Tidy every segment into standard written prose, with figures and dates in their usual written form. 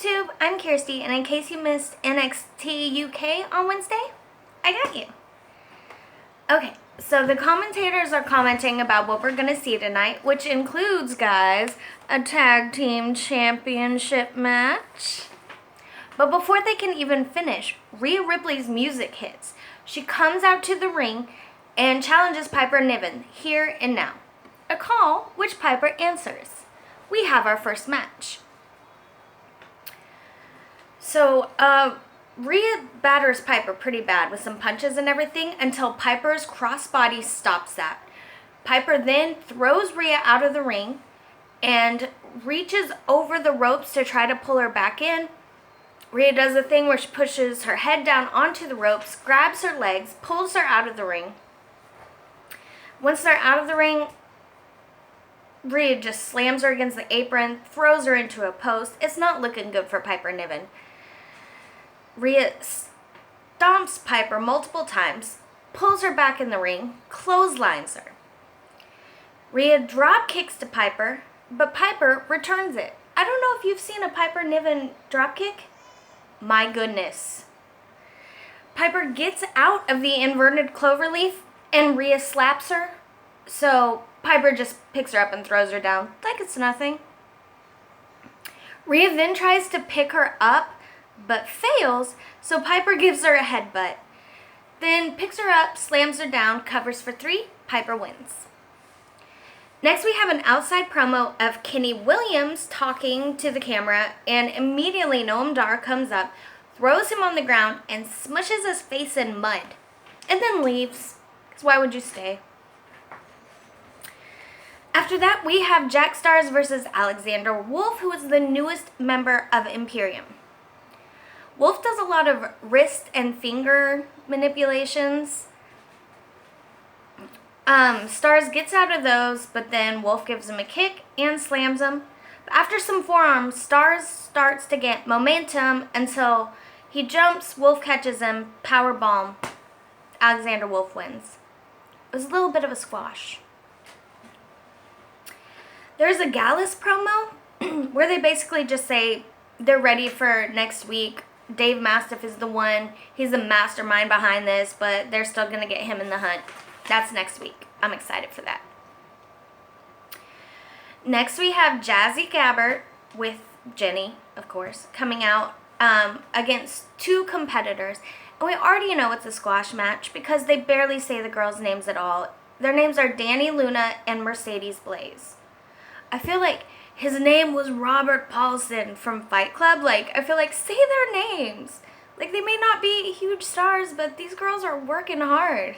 YouTube, I'm Kirsty, and in case you missed NXT UK on Wednesday, I got you. Okay, so the commentators are commenting about what we're going to see tonight, which includes, guys, a tag team championship match. But before they can even finish, Rhea Ripley's music hits. She comes out to the ring and challenges Piper Niven here and now. A call which Piper answers. We have our first match. So, Rhea batters Piper pretty bad with some punches and everything until Piper's crossbody stops that. Piper then throws Rhea out of the ring and reaches over the ropes to try to pull her back in. Rhea does a thing where she pushes her head down onto the ropes, grabs her legs, pulls her out of the ring. Once they're out of the ring, Rhea just slams her against the apron, throws her into a post. It's not looking good for Piper Niven. Rhea stomps Piper multiple times, pulls her back in the ring, clotheslines her. Rhea drop kicks to Piper, but Piper returns it. I don't know if you've seen a Piper Niven drop kick. My goodness. Piper gets out of the inverted cloverleaf and Rhea slaps her. So Piper just picks her up and throws her down like it's nothing. Rhea then tries to pick her up but fails, so Piper gives her a headbutt. Then picks her up, slams her down, covers for 3, Piper wins. Next we have an outside promo of Kenny Williams talking to the camera, and immediately Noam Dar comes up, throws him on the ground, and smushes his face in mud. And then leaves, because why would you stay? After that, we have Jack Stars versus Alexander Wolf, who is the newest member of Imperium. Wolf does a lot of wrist and finger manipulations. Stars gets out of those, but then Wolf gives him a kick and slams him. But after some forearms, Stars starts to get momentum until he jumps, Wolf catches him, powerbomb. Alexander Wolf wins. It was a little bit of a squash. There's a Gallus promo where they basically just say they're ready for next week. Dave Mastiff is the one. He's the mastermind behind this, but they're still going to get him in the hunt. That's next week. I'm excited for that. Next we have Jazzy Gabbert with Jenny, of course, coming out against 2 competitors. And we already know it's a squash match because they barely say the girls' names at all. Their names are Danny Luna and Mercedes Blaze. I feel like his name was Robert Paulson from Fight Club. Like, I feel like, say their names. Like, they may not be huge stars, but these girls are working hard.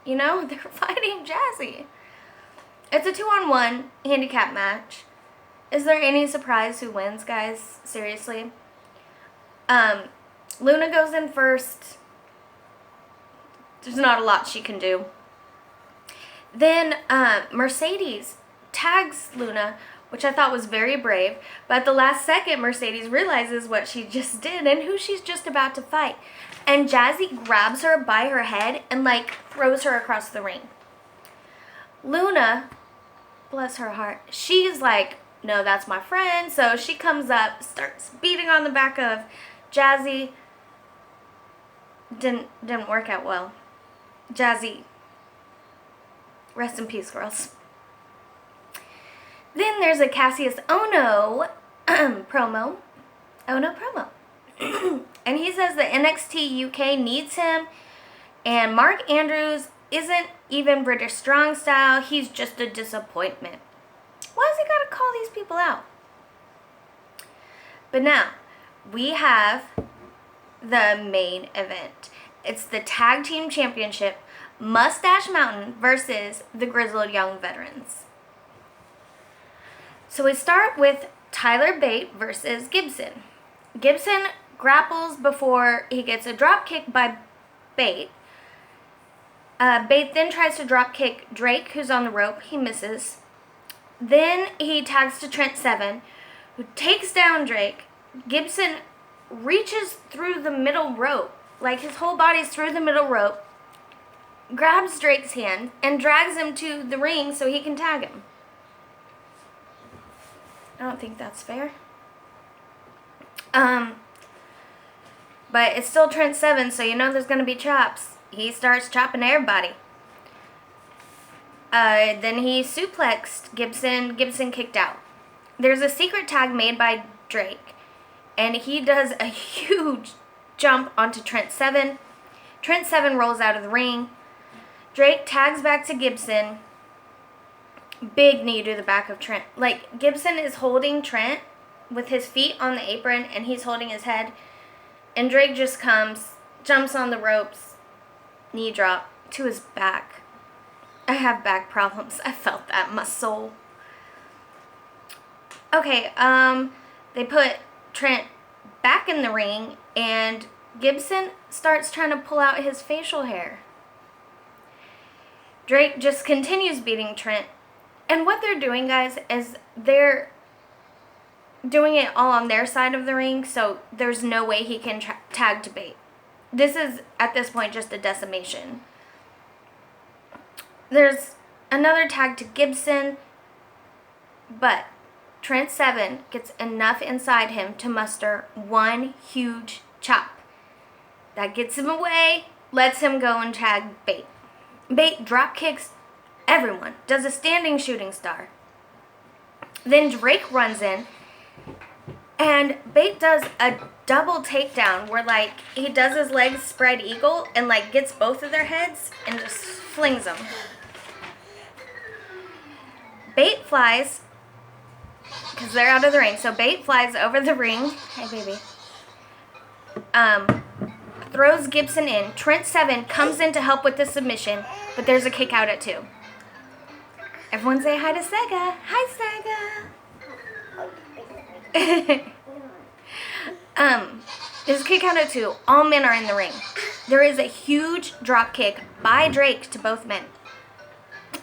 You know, they're fighting Jazzy. It's a 2-on-1 handicap match. Is there any surprise who wins, guys? Seriously. Luna goes in first. There's not a lot she can do. Then Mercedes tags Luna, which I thought was very brave. But at the last second, Mercedes realizes what she just did and who she's just about to fight. And Jazzy grabs her by her head and, like, throws her across the ring. Luna, bless her heart, she's like, no, that's my friend. So she comes up, starts beating on the back of Jazzy. Didn't work out well. Jazzy, rest in peace, girls. Then there's a Cassius Ohno promo. Ohno promo. And he says that NXT UK needs him. And Mark Andrews isn't even British Strong Style. He's just a disappointment. Why has he got to call these people out? But now, we have the main event. It's the Tag Team Championship, Mustache Mountain versus the Grizzled Young Veterans. So we start with Tyler Bate versus Gibson. Gibson grapples before he gets a drop kick by Bate. Bate then tries to drop kick Drake, who's on the rope. He misses. Then he tags to Trent Seven, who takes down Drake. Gibson reaches through the middle rope, like his whole body's through the middle rope, grabs Drake's hand, and drags him to the ring so he can tag him. I don't think that's fair. But it's still Trent Seven, so you know there's going to be chops. He starts chopping everybody. Then he suplexed Gibson. Gibson kicked out. There's a secret tag made by Drake, and he does a huge jump onto Trent Seven. Trent Seven rolls out of the ring. Drake tags back to Gibson. Big knee to the back of Trent. Like, Gibson is holding Trent with his feet on the apron, and he's holding his head. And Drake just comes, jumps on the ropes, knee drop to his back. I have back problems. I felt that in my soul. Okay, they put Trent back in the ring, and Gibson starts trying to pull out his facial hair. Drake just continues beating Trent. And what they're doing, guys, is they're doing it all on their side of the ring, so there's no way he can tag to Bate. This is, at this point, just a decimation. There's another tag to Gibson, but Trent Seven gets enough inside him to muster one huge chop. That gets him away, lets him go and tag Bate. Bate drop kicks everyone, does a standing shooting star. Then Drake runs in, and Bate does a double takedown where, like, he does his legs spread eagle and, like, gets both of their heads and just flings them. Bate flies, because they're out of the ring, so Bate flies over the ring. Hey, baby. Throws Gibson in. Trent Seven comes in to help with the submission, but there's a kick out at 2. Everyone say hi to Sega. Hi, Sega. There's a kick out at 2. All men are in the ring. There is a huge drop kick by Drake to both men.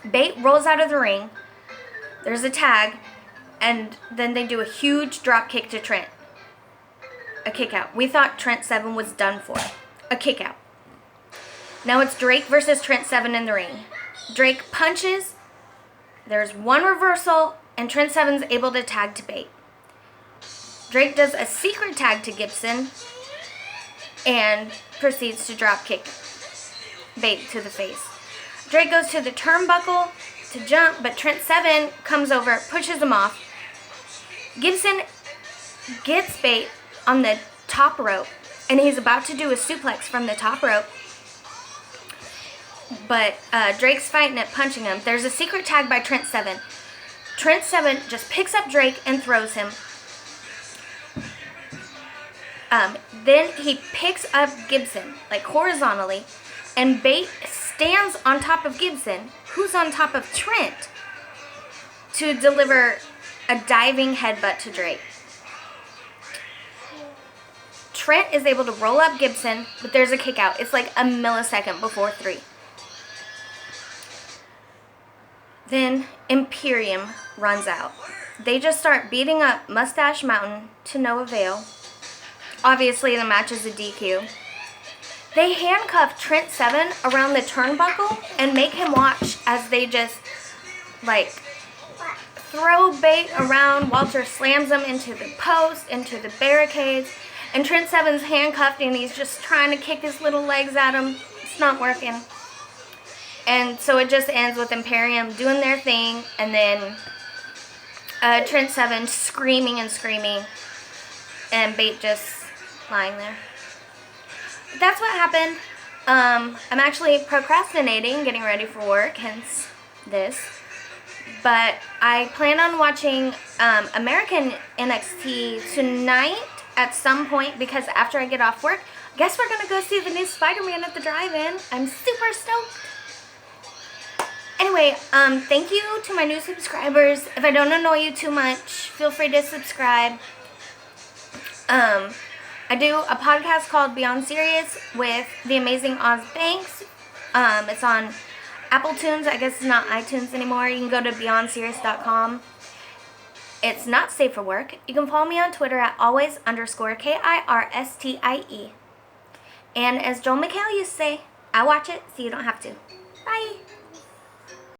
Bate rolls out of the ring. There's a tag, and then they do a huge drop kick to Trent. A kick out. We thought Trent Seven was done for. A kick out. Now it's Drake versus Trent Seven in the ring. Drake punches. There's one reversal, and Trent Seven's able to tag to Bate. Drake does a secret tag to Gibson and proceeds to drop kick Bate to the face. Drake goes to the turnbuckle to jump, but Trent Seven comes over, pushes him off. Gibson gets Bate on the top rope, and he's about to do a suplex from the top rope. But Drake's fighting it, punching him. There's a secret tag by Trent Seven. Trent Seven just picks up Drake and throws him. Then he picks up Gibson, like horizontally, and Bate stands on top of Gibson, who's on top of Trent, to deliver a diving headbutt to Drake. Trent is able to roll up Gibson, but there's a kick out. It's like a millisecond before 3. Then Imperium runs out. They just start beating up Mustache Mountain to no avail. Obviously, the match is a DQ. They handcuff Trent Seven around the turnbuckle and make him watch as they just, like, throw Bate around. Walter slams him into the post, into the barricades, and Trent Seven's handcuffed and he's just trying to kick his little legs at him. It's not working. And so it just ends with Imperium doing their thing, and then Trent Seven screaming and screaming, and Bate just lying there. That's what happened. I'm actually procrastinating, getting ready for work, hence this. But I plan on watching American NXT tonight at some point, because after I get off work, I guess we're going to go see the new Spider-Man at the drive-in. I'm super stoked. Anyway, thank you to my new subscribers. If I don't annoy you too much, feel free to subscribe. I do a podcast called Beyond Serious with the amazing Oz Banks. It's on Apple Tunes. I guess it's not iTunes anymore. You can go to BeyondSerious.com. It's not safe for work. You can follow me on Twitter at always_KIRSTIE. And as Joel McHale used to say, I watch it so you don't have to. Bye.